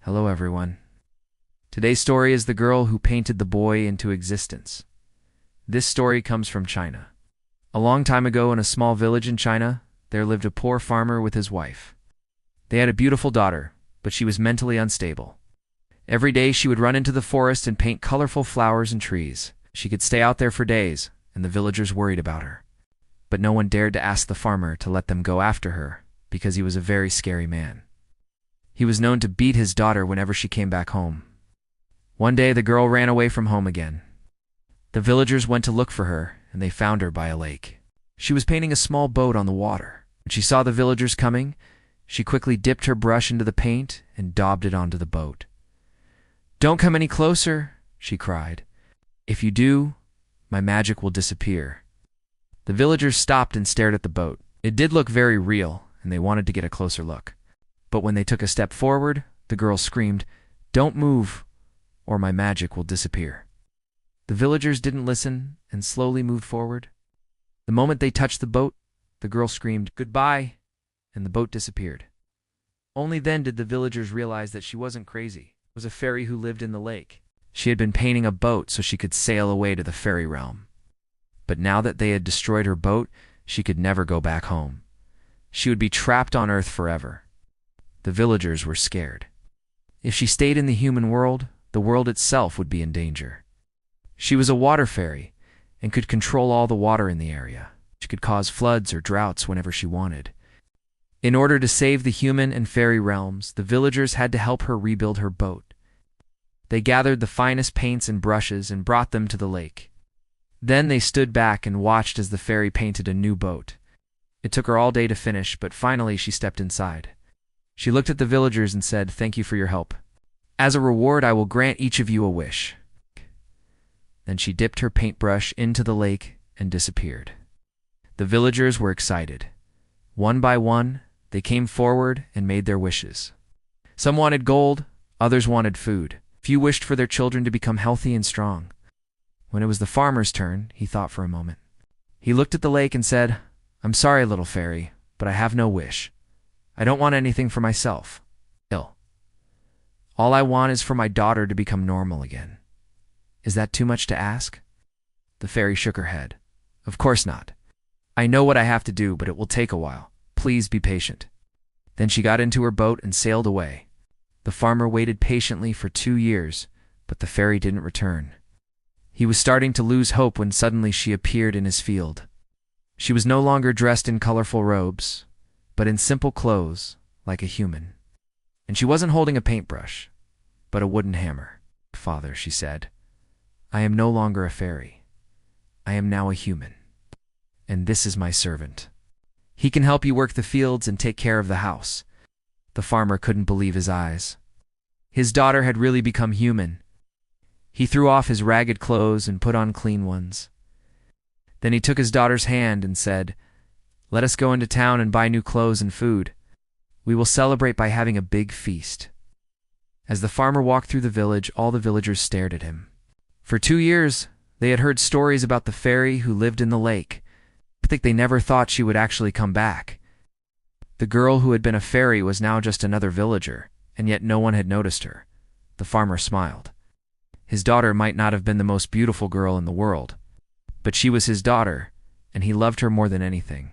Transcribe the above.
Hello everyone. Today's story is the girl who painted the boy into existence. This story comes from China. A long time ago in a small village in China, there lived a poor farmer with his wife. They had a beautiful daughter, but she was mentally unstable. Every day she would run into the forest and paint colorful flowers and trees. She could stay out there for days, and the villagers worried about her. But no one dared to ask the farmer to let them go after her, because he was a very scary man. He was known to beat his daughter whenever she came back home. One day the girl ran away from home again. The villagers went to look for her, and they found her by a lake. She was painting a small boat on the water. When she saw the villagers coming, she quickly dipped her brush into the paint and daubed it onto the boat. "Don't come any closer," she cried. "If you do, my magic will disappear." The villagers stopped and stared at the boat. It did look very real, and they wanted to get a closer look. But when they took a step forward, the girl screamed, "Don't move, or my magic will disappear." The villagers didn't listen and slowly moved forward. The moment they touched the boat, the girl screamed, "Goodbye," and the boat disappeared. Only then did the villagers realize that she wasn't crazy. It was a fairy who lived in the lake. She had been painting a boat so she could sail away to the fairy realm. But now that they had destroyed her boat, she could never go back home. She would be trapped on Earth forever. The villagers were scared. If she stayed in the human world, the world itself would be in danger. She was a water fairy and could control all the water in the area. She could cause floods or droughts whenever she wanted. In order to save the human and fairy realms, the villagers had to help her rebuild her boat. They gathered the finest paints and brushes and brought them to the lake. Then they stood back and watched as the fairy painted a new boat. It took her all day to finish, but finally she stepped inside. She looked at the villagers and said, "Thank you for your help. As a reward, I will grant each of you a wish." Then she dipped her paintbrush into the lake and disappeared. The villagers were excited. One by one, they came forward and made their wishes. Some wanted gold, others wanted food. Few wished for their children to become healthy and strong. When it was the farmer's turn, he thought for a moment. He looked at the lake and said, "I'm sorry, little fairy, but I have no wish. I don't want anything for myself. All I want is for my daughter to become normal again. Is that too much to ask?" The fairy shook her head. "Of course not. I know what I have to do, but it will take a while. Please be patient." Then she got into her boat and sailed away. The farmer waited patiently for 2 years, but the fairy didn't return. He was starting to lose hope when suddenly she appeared in his field. She was no longer dressed in colorful robes, but in simple clothes, like a human. And she wasn't holding a paintbrush, but a wooden hammer. "Father," she said, "I am no longer a fairy. I am now a human. And this is my servant. He can help you work the fields and take care of the house." The farmer couldn't believe his eyes. His daughter had really become human. He threw off his ragged clothes and put on clean ones. Then he took his daughter's hand and said, "Let us go into town and buy new clothes and food. We will celebrate by having a big feast." As the farmer walked through the village, all the villagers stared at him. For 2 years, they had heard stories about the fairy who lived in the lake. I think they never thought she would actually come back. The girl who had been a fairy was now just another villager, and yet no one had noticed her. The farmer smiled. His daughter might not have been the most beautiful girl in the world, but she was his daughter, and he loved her more than anything.